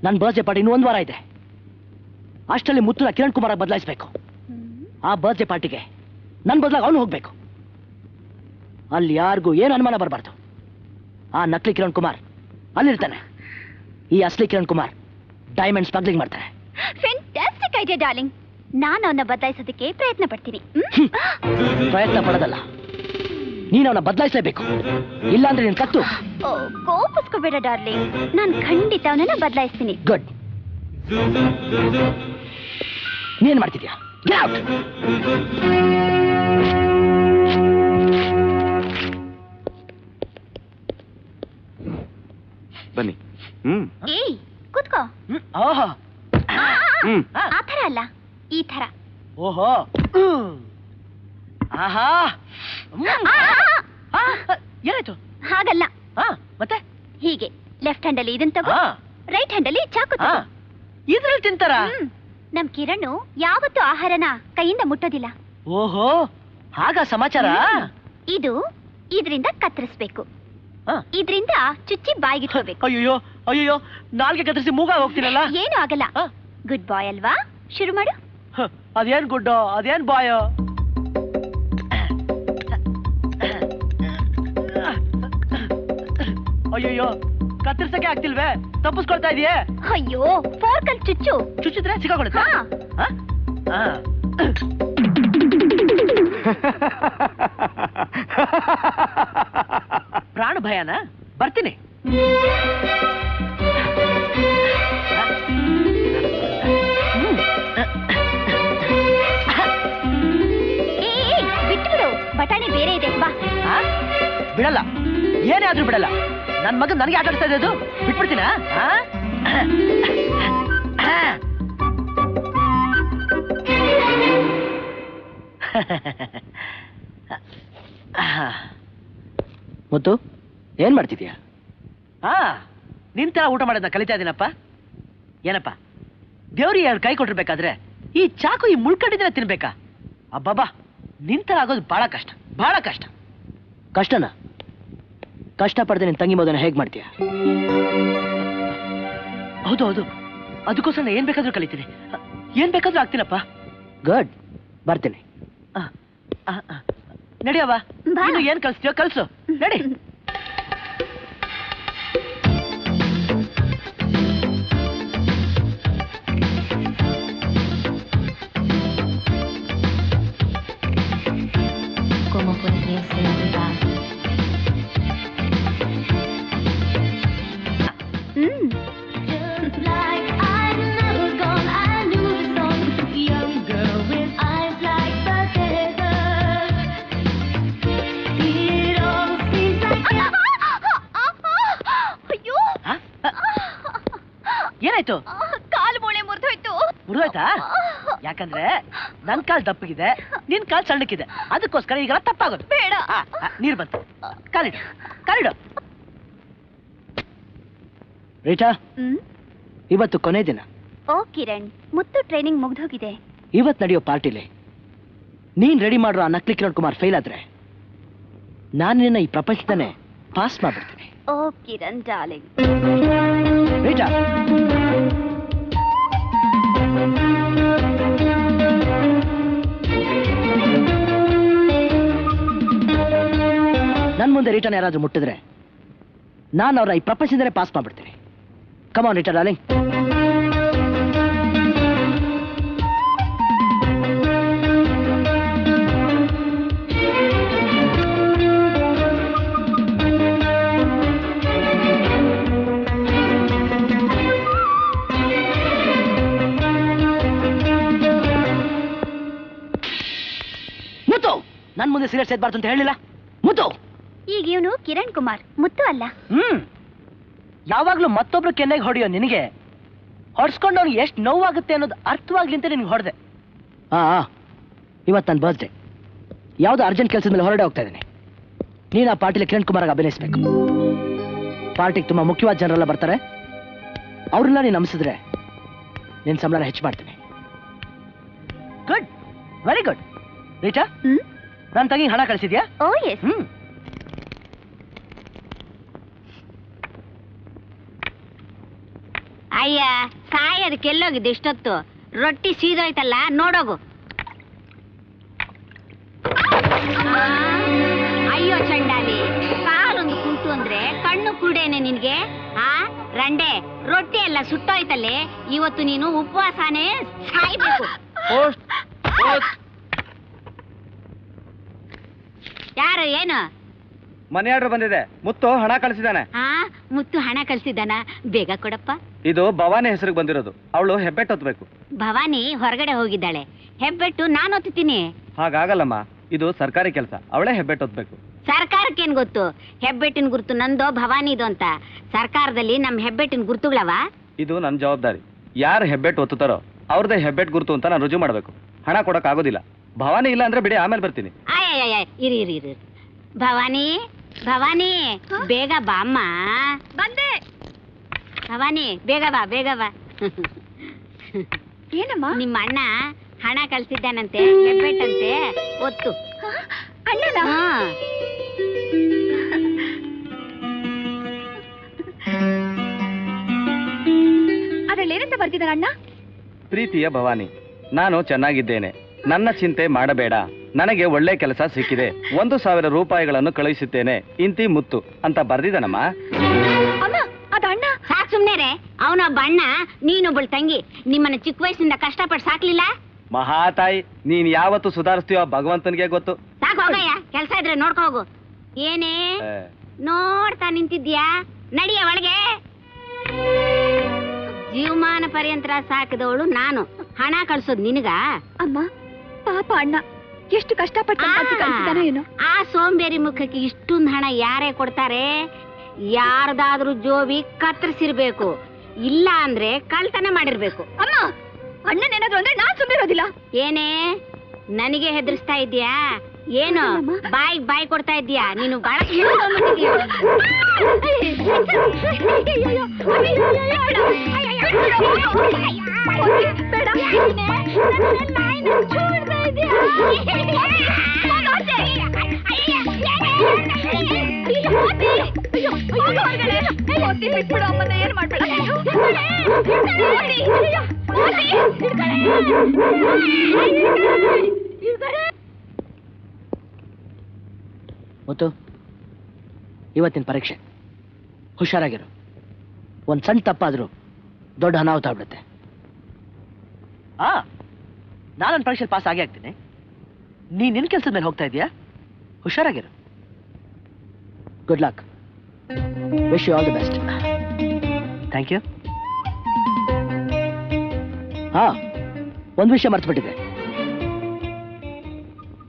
ನನ್ನ birthday party ಇನ್ನೂ 1 ವಾರ ಇದೆ. ಅಷ್ಟರಲ್ಲಿ ಮುತ್ತುನ ಕಿರಣ್ ಕುಮಾರ್ ಬದಲಾಯಿಸಬೇಕು. ಆ ಬರ್ತ್ಡೇ ಪಾರ್ಟಿಗೆ ನನ್ನ ಬದಲಾಗಿ ಅವನು ಹೋಗ್ಬೇಕು. ಅಲ್ಲಿ ಯಾರಿಗೂ ಏನು ಅನುಮಾನ ಬರಬಾರ್ದು. ಆ ನಕಲಿ ಕಿರಣ್ ಕುಮಾರ್ ಅಲ್ಲಿರ್ತಾನೆ. ಈ ಅಸಲಿ ಕಿರಣ್ ಕುಮಾರ್ ಡೈಮಂಡ್ ಸ್ಮಗ್ಲಿಂಗ್ ಮಾಡ್ತಾರೆ. Fantastic idea darling. ನಾನು ಅವನ್ನ ಬದಲಾಯಿಸೋದಕ್ಕೆ ಪ್ರಯತ್ನ ಪಡ್ತೀನಿ. ಪ್ರಯತ್ನ ಪಡೋದಲ್ಲ, ನೀನು ಅವನ್ನ ಬದಲಾಯಿಸಲೇಬೇಕು. ಇಲ್ಲಾಂದ್ರೆ ನೀನು ಕತ್ತು. ಕೋಪಿಸ್ಕೋಬೇಡ ಡಾರ್ಲಿಂಗ್, ನಾನು ಖಂಡಿತ ಅವನನ್ನ ಬದಲಾಯಿಸ್ತೀನಿ. ಗುಡ್. ನೀನ್ ಮಾಡ್ತಿದ್ಯಾ? ಬನ್ನಿ. ಏಯ್ ಕೂತ್ಕೋ. ಆ ಥರ ಅಲ್ಲ, ಈ ಥರ. ಓಹೋ. ಆಹಾ. ಏನಾಯ್ತು? ಹಾಗಲ್ಲ. ಮತ್ತೆ ಹೀಗೆ ಲೆಫ್ಟ್ ಹ್ಯಾಂಡ್ ಅಲ್ಲಿ ಇದನ್ನ ತಗೋ, ರೈಟ್ ಹ್ಯಾಂಡ್ ಅಲ್ಲಿ ಚಾಕು ತಗೋ. ಇದ್ರಲ್ಲಿ ತಿಂತಾರ? ನಮ್ ಕಿರಣ್ ಯಾವತ್ತೂ ಆಹಾರನ ಕೈಯಿಂದ ಮುಟ್ಟೋದಿಲ್ಲ. ಓಹೋ, ಹಾಗ ಸಮಾಚಾರ. ಇದು ಇದರಿಂದ ಕತ್ತರಿಸ್ಬೇಕು, ಇದರಿಂದ ಚುಚ್ಚಿ ಬಾಯಿಗೆ ಇಟ್ಕೋಬೇಕು. ಅಯ್ಯೋ ಅಯ್ಯೋ, ನಾಲ್ಗೆ ಕತ್ತರಿಸಿ ಮೂಗ ಹೋಗ್ತೀನಲ್ಲ. ಏನು ಆಗಲ್ಲ. ಗುಡ್ ಬಾಯ್ ಅಲ್ವಾ? ಶುರು ಮಾಡು. ಅದೇನ್ ಗುಡ್ಡೋ, ಅದೇನ್ ಬಾಯೋ. ಅಯ್ಯೋ, ಕತ್ತರಿಸಕ್ಕೆ ಆಗ್ತಿಲ್ವೇ? ತಪ್ಪಿಸ್ಕೊಳ್ತಾ ಇದೆಯೇ? ಅಯ್ಯೋ, ಫೋರ್ಕ್ ಅಲ್ಲಿ ಚುಚ್ಚು. ಚುಚ್ಚಿದ್ರೆ ಸಿಕ್ಕಾಕೊಳ್ಳುತ್ತಾ? ಪ್ರಾಣ ಭಯನಾ? ಬರ್ತೀನಿ. ಬಿಟ್ಬಿಡು, ಬಟಾಣಿ ಬೇರೆ ಇದೆ. ಬಾ. ಬಿಡಲ್ಲ, ಏನೇ ಆದ್ರೂ ಬಿಡಲ್ಲ. ನನ್ ಮಗನ್ ನನಗೆ ಆಟ ಆಡಿಸ್ತಾ ಇದ್ದು ಬಿಟ್ಬಿಡ್ತೀನ? ಮುತ್ತು, ಏನ್ ಮಾಡ್ತಿದ್ಯಾ? ನಿಂತ ಊಟ ಮಾಡೋದನ್ನ ಕಲಿತಾ ಇದೀನಪ್ಪ. ಏನಪ್ಪ, ದೇವ್ರಿಗೆ 2 ಕೈ ಕೊಟ್ಟಿರ್ಬೇಕಾದ್ರೆ ಈ ಚಾಕು ಈ ಮುಳ್ಕಡಿದ್ರೆ ತಿನ್ಬೇಕಾ? ಅಬ್ಬಬ್ಬಾ, ನಿಂತರ ಆಗೋದು ಬಹಳ ಕಷ್ಟ, ಬಹಳ ಕಷ್ಟ. ಕಷ್ಟನಾ? ಕಷ್ಟ ಪಡೆದ ನಿನ್ ತಂಗಿ ಮೋದನ ಹೇಗ್ ಮಾಡ್ತೀಯ? ಹೌದು ಹೌದು, ಅದಕ್ಕೋಸ್ಕರ ಏನ್ ಬೇಕಾದ್ರೂ ಕಲಿತೀನಿ, ಏನ್ ಬೇಕಾದ್ರೂ ಆಗ್ತೀನಪ್ಪ. ಗುಡ್, ಬರ್ತೀನಿ. ನಡಿಯವ್ವ, ನೀನು ಏನ್ ಕಲಿಸ್ತೀಯೋ ಕಲ್ಸು. ನಡಿ. ಏನಾಯ್ತು? ಕಾಲು ಮೂಳೆ ಮುರಿದೋಯ್ತು. ಮುರಿದೋಯ್ತಾ? ಯಾಕಂದ್ರೆ ನನ್ ಕಾಲ್ ದಪ್ಪಗಿದೆ, ನಿನ್ ಕಾಲ್ ಸಣ್ಣಕ್ಕಿದೆ, ಅದಕ್ಕೋಸ್ಕರ ಈಗ ತಪ್ಪಾಗೋದು. ಬೇಡ. ನೀರ್ ಬಂತು, ಕಾಲಿಡು, ಕಾಲಿಡು. ರೀಟಾ, ಇವತ್ತು ಕೊನೆ ದಿನ. ಓ ಕಿರಣ್, ಮುತ್ತು ಟ್ರೈನಿಂಗ್ ಮುಗ್ದೋಗಿದೆ. ಇವತ್ ನಡೆಯೋ ಪಾರ್ಟಿಲಿ ನೀನ್ ರೆಡಿ ಮಾಡೋ ಆ ನಕಲಿ ಕಿರಣ್ ಕುಮಾರ್ ಫೇಲ್ ಆದ್ರೆ ನಾನು ನಿನ್ನ ಈ ಪ್ರಪಂಚದನ್ನೇ ಪಾಸ್ ಮಾಡ್ಬಿಡ್ತೀನಿ. ಓ ಕಿರಣ್ ಡಾರ್ಲಿಂಗ್. ರೀಟಾ, ನನ್ ಮುಂದೆ ರೀಟಾನ ಯಾರಾದ್ರೂ ಮುಟ್ಟಿದ್ರೆ ನಾನು ಅವ್ರ ಈ ಪ್ರಪಂಚದನ್ನೇ ಪಾಸ್ ಮಾಡ್ಬಿಡ್ತೀನಿ. ಕಮಾನ್ ರೀಟಾ ಡಾರ್ಲಿಂಗ್. ಮುತ್ತು, ನನ್ ಮುಂದೆ ಸಿಗರೇಟ್ ಸೇದ್ಬಾರ್ದು ಅಂತ ಹೇಳಿಲ್ಲ. ಮುತ್ತು, ಈಗ ಇವನು ಕಿರಣ್ ಕುಮಾರ್, ಮುತ್ತು ಅಲ್ಲ. ಯಾವಾಗ್ಲೂ ಮತ್ತೊಬ್ರು ಕೆನ್ನೆಗೆ ಹೊಡೆಯೋ ನಿನಗೆ ಹೊಡ್ಸ್ಕೊಂಡವ್ನಿಗೆ ಎಷ್ಟು ನೋವಾಗುತ್ತೆ ಅನ್ನೋದು ಅರ್ಥವಾಗ್ಲಿ ಅಂತ ನಿನ್ಗೆ ಹೊಡೆದೆ. ಇವತ್ತು ನನ್ನ ಬರ್ತ್ಡೇ, ಯಾವ್ದೋ ಅರ್ಜೆಂಟ್ ಕೆಲಸದ ಮೇಲೆ ಹೊರಡೆ ಹೋಗ್ತಾ ಇದ್ದೀನಿ. ನೀನು ಆ ಪಾರ್ಟಿಲಿ ಕಿರಣ್ ಕುಮಾರ್ ಅಭಿನಯಿಸ್ಬೇಕು. ಪಾರ್ಟಿಗೆ ತುಂಬಾ ಮುಖ್ಯವಾದ ಜನರೆಲ್ಲ ಬರ್ತಾರೆ, ಅವ್ರನ್ನ ನೀನು ನಂಬಿಸಿದ್ರೆ ನಿನ್ನ ಸಂಬಳನ ಹೆಚ್ಚು ಮಾಡ್ತೀನಿ. Good, very good. ರೀಟಾ, ನನ್ನ ತಂಗಿ ಹಣ ಕಳಿಸಿದ್ಯಾ? ಓ ಎಸ್. ಅಯ್ಯ ಸಾಯೋದಕ್ಕೆ ಎಲ್ಲೋಗಿದ್ದು ಇಷ್ಟೊತ್ತು ರೊಟ್ಟಿ ಸೀದೋಯ್ತಲ್ಲ ನೋಡೋಗು ಅಯ್ಯೋ ಚಂಡಾಲಿ ಕಾಲೊಂದು ಕುಂಟು ಅಂದ್ರೆ ಕಣ್ಣು ಕುರುಡೇನೆ ನಿನ್ಗೆ ರಂಡೆ ರೊಟ್ಟಿ ಎಲ್ಲ ಸುಟ್ಟೋಯ್ತಲ್ಲೇ ಇವತ್ತು ನೀನು ಉಪವಾಸನೇ ಸಾಯ್ಬೇಕು ಯಾರು ಏನು ಮನೆ ಆರ್ಡರ್ ಬಂದಿದೆ. ಮುತ್ತು ಹಣ ಕಳಿಸಿದಾನೆ. ಮುತ್ತು ಹಣ ಕಳ್ಸಿದ್ದಾನ? ಬೇಗ ಕೊಡಪ್ಪ. ಇದು ಭವಾನಿ ಹೆಸರಿಗೆ ಬಂದಿರೋದು. ಅವಳು ಹೆಬ್ಬೆಟ್ಟು ಹೊತ್ತಬೇಕು. ಭವಾನಿ ಹೊರಗಡೆ ಹೋಗಿದ್ದಾಳೆ. ಹೆಬ್ಬೆಟ್ಟು ನಾನು ಹೊತ್ತೀನಿ. ಹಾಗಾಗಲ್ಲಮ್ಮ, ಇದು ಸರ್ಕಾರಿ ಕೆಲಸ. ಅವಳೇ ಹೆಬ್ಬೆಟ್ಟು ಹೊತ್ತಬೇಕು. ಸರ್ಕಾರಕ್ಕೇನ್ ಗೊತ್ತು ಹೆಬ್ಬೆಟ್ಟಿನ ಗುರುತು ನಂದೋ ಭವಾನಿದು ಅಂತ? ಸರ್ಕಾರದಲ್ಲಿ ನಮ್ ಹೆಬ್ಬೆಟ್ಟಿನ ಗುರುತುಗಳವ? ಇದು ನನ್ನ ಜವಾಬ್ದಾರಿ. ಯಾರು ಹೆಬ್ಬೆಟ್ಟು ಹೊತ್ತುತ್ತಾರೋ ಅವ್ರದೇ ಹೆಬ್ಬೆಟ್ಟು ಗುರುತು ಅಂತ ನಾನು ರುಜು ಮಾಡಬೇಕು. ಹಣ ಕೊಡಕ್ ಆಗೋದಿಲ್ಲ. ಭವಾನಿ ಇಲ್ಲ ಅಂದ್ರೆ ಬಿಡಿ, ಆಮೇಲೆ ಬರ್ತೀನಿ. ಇರಿ ಇರಿ ಇರಿ. ಭವಾನಿ ಭವಾನಿ ಬೇಗ ಬಾ ಅಮ್ಮ. ಬಂದೆ. ಭವಾನಿ ಬೇಗ ಬಾ ಬೇಗ ಬಾ. ಏನಮ್ಮ? ನಿಮ್ಮ ಅಣ್ಣ ಹಣ ಕಳ್ಸಿದ್ದಾನಂತೆ, ಹೆಬ್ಬೆಟ್ಟಂತೆ, ಒತ್ತು. ಅಣ್ಣನ? ಅದ್ರಲ್ಲಿ ಏನಂತ ಬರ್ತಿದ್ದಾನ ಅಣ್ಣ? ಪ್ರೀತಿಯ ಭವಾನಿ, ನಾನು ಚೆನ್ನಾಗಿದ್ದೇನೆ, ನನ್ನ ಚಿಂತೆ ಮಾಡಬೇಡ, ನನಗೆ ಒಳ್ಳೆ ಕೆಲಸ ಸಿಕ್ಕಿದೆ, 1,000 ರೂಪಾಯಿಗಳನ್ನು ಕಳುಹಿಸುತ್ತೇನೆ, ಇಂತಿ ಮುತ್ತು ಅಂತ ಬರ್ದಿದ್ದಾನಮ್ಮ. ಅಮ್ಮ ಅದ ಅಣ್ಣ. ಸಾಕ್ ಸುಮ್ನೆ. ಅವನೊಬ್ಬ ಅಣ್ಣ, ನೀನೊಬ್ಬಳು ತಂಗಿ. ನಿಮ್ಮನ್ನ ಚಿಕ್ಕ ವಯಸ್ಸಿಂದ ಕಷ್ಟಪಟ್ಟು ಸಾಕ್ಲಿಲ್ಲ? ಮಹಾತಾಯಿ, ನೀನ್ ಯಾವತ್ತು ಸುಧಾರಿಸ್ತೀಯೋ ಭಗವಂತನಿಗೆ ಗೊತ್ತು. ಸಾಕು ಹೋಗಯ್ಯ, ಕೆಲ್ಸ ಇದ್ರೆ ನೋಡ್ಕೊ ಹೋಗು. ಏನೇ ನೋಡ್ತಾ ನಿಂತಿದ್ಯಾ? ನಡಿಯ ಒಳಗೆ. ಜೀವಮಾನ ಪರ್ಯಂತರ ಸಾಕಿದವಳು ನಾನು, ಹಣ ಕಳ್ಸೋದ್ ನಿನಗ? ಅಮ್ಮ ಪಾಪ ಅಣ್ಣ ಎಷ್ಟು ಕಷ್ಟಪಟ್ಟು ಕಳ್ಸಿದಾನೋ ಏನೋ. ಆ ಸೋಂಬೇರಿ ಮುಖಕ್ಕೆ ಇಷ್ಟೊಂದು ಹಣ ಯಾರೇ ಕೊಡ್ತಾರೆ? ಯಾರ್ದಾದ್ರೂ ಜೋಬಿ ಕತ್ತರಿಸಿರ್ಬೇಕು, ಇಲ್ಲ ಅಂದ್ರೆ ಕಳ್ತನ ಮಾಡಿರ್ಬೇಕು. ಅಮ್ಮ ಅಣ್ಣನೇನಾದ್ರು ಅಂದ್ರೆ ನಾನ್ ಸುಮ್ಮಿರೋದಿಲ್ಲ. ಏನೇ ನನಗೆ ಹೆದರ್ಸ್ತಾ ಇದ್ಯಾ? ಏನು ಬಾಯಿ ಕೊಡ್ತಾ ಇದ್ಯಾ? ನೀನು ಬಾಳ ಏನ್ ಮಾಡ್ಬೇಡ. ಮುತ್ತು, ಇವತ್ತಿನ ಪರೀಕ್ಷೆ ಹುಷಾರಾಗಿರು. ಒಂದ್ ಸಣ್ಣ ತಪ್ಪಾದ್ರೂ ದೊಡ್ಡ ಅನಾಹುತ ಆಗ್ಬಿಡುತ್ತೆ. ನಾನು ಪರೀಕ್ಷೆ ಪಾಸ್ ಆಗೇ ಆಗ್ತೀನಿ. ನಿನ್ ಕೆಲಸದ ಮೇಲೆ ಹೋಗ್ತಾ ಇದೀಯಾ? ಹುಷಾರಾಗಿರು. Good luck. Wish you all the best. Thank you. ಒಂದು ವಿಷಯ ಮರ್ತ್ಬಿಟ್ಟಿದೆ.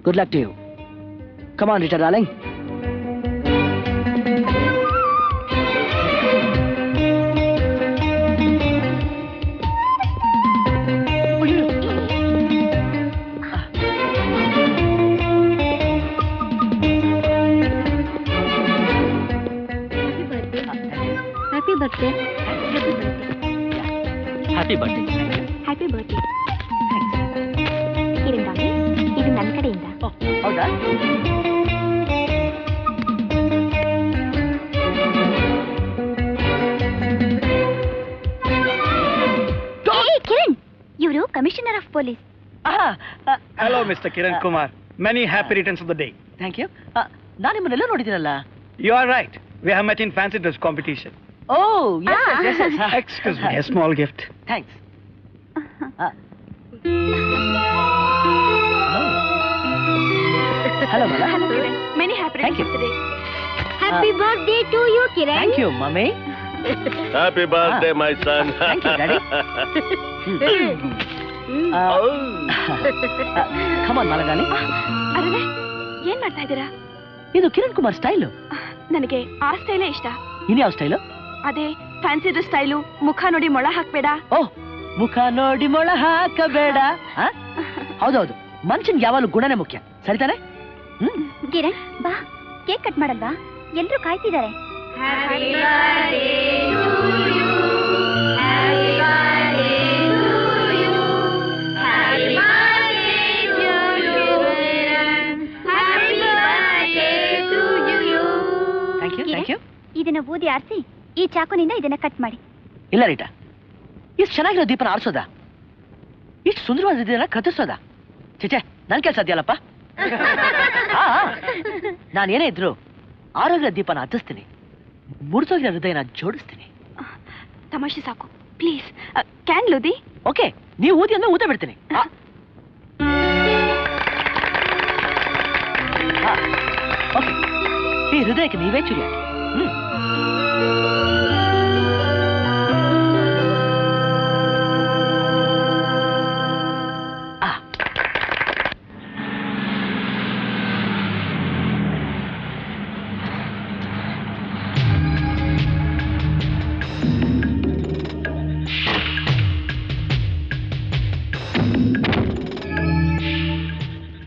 Good luck to you. Come on return darling. Happy birthday. Happy birthday. Happy birthday. Kiran Babi, ಇದು ನನ್ನ ಕಡೆಯಿಂದ. ಹೌದಾ? ಕಿರಣ್, ಇವರು commissioner of police. Hello mister Kiran Kumar, many happy returns of the day. Thank you. ನಾನು ನಿಮ್ಮನ್ನೆಲ್ಲ ನೋಡಿದ್ದೀನಲ್ಲ. You are right, we have met in fancy dress competition. Oh, yes. Excuse me, a small gift. Thanks. Hello, Mala. Hello, Kiran. Many happy birthday. Happy birthday to you, Kiran. Thank you, Mommy. Happy birthday, my son. Thank you, Daddy. Come on, Mala darling. ಅರೆ, ಏನ್ ಮಾಡ್ತಾ ಇದ್ದೀರಾ? ಇದು Kiran Kumar style. ನನಗೆ ಆ ಸ್ಟೈಲೇ ಇಷ್ಟ. ಇನ್ಯಾವ style? ಅದೇ ಫ್ಯಾನ್ಸಿ ಡ್ರೆಸ್ ಸ್ಟೈಲು. ಮುಖ ನೋಡಿ ಮೊಳ ಹಾಕ್ಬೇಡ. ಓಹ್, ಮುಖ ನೋಡಿ ಮೊಳ ಹಾಕಬೇಡ. ಹೌದೌದು, ಮನುಷ್ಯನ್ಗೆ ಯಾವಾಗಲೂ ಗುಣನೇ ಮುಖ್ಯ. ಸರಿತಾನೆ? ಕಿರಣ್ ಬಾ, ಕೇಕ್ ಕಟ್ ಮಾಡಲ್ವಾ? ಎಲ್ರೂ ಕಾಯ್ತಿದ್ದಾರೆ. Thank you. ಇದನ್ನ ಊದಿ ಆರಿಸಿ ಈ ಚಾಕುನಿಂದ ಇದನ್ನ ಕಟ್ ಮಾಡಿ. ಇಲ್ಲ ರೀಟಾ, ಇಷ್ಟು ಚೆನ್ನಾಗಿರೋ ದೀಪನ ಆರಿಸೋದ? ಇಷ್ಟು ಸುಂದರವಾದ ಹೃದಯನ ಕತ್ತರಿಸೋದ? ಚೇಚೆ, ನನ್ ಕೆಲ್ಸ ಅದೆಯಲ್ಲಪ್ಪ. ನಾನೇನೇ ಇದ್ರು ಆರೋಗ್ಯ ದೀಪನ ಹತ್ತಿಸ್ತೀನಿ, ಮುರಿದೋಗಿರೋ ಹೃದಯನ ಜೋಡಿಸ್ತೀನಿ. ತಮಾಷೆ ಸಾಕು ಪ್ಲೀಸ್. ಕ್ಯಾಂಡ್ಲ್ ಊದಿ. ಓಕೆ, ನೀವು ಊದಿ ಅಂದ್ರೆ ಊತ ಬಿಡ್ತೀನಿ. ಓಕೆ, ಈ ಹೃದಯಕ್ಕೆ ನೀವೇ ಚುರಿ ಹಾಕಿ.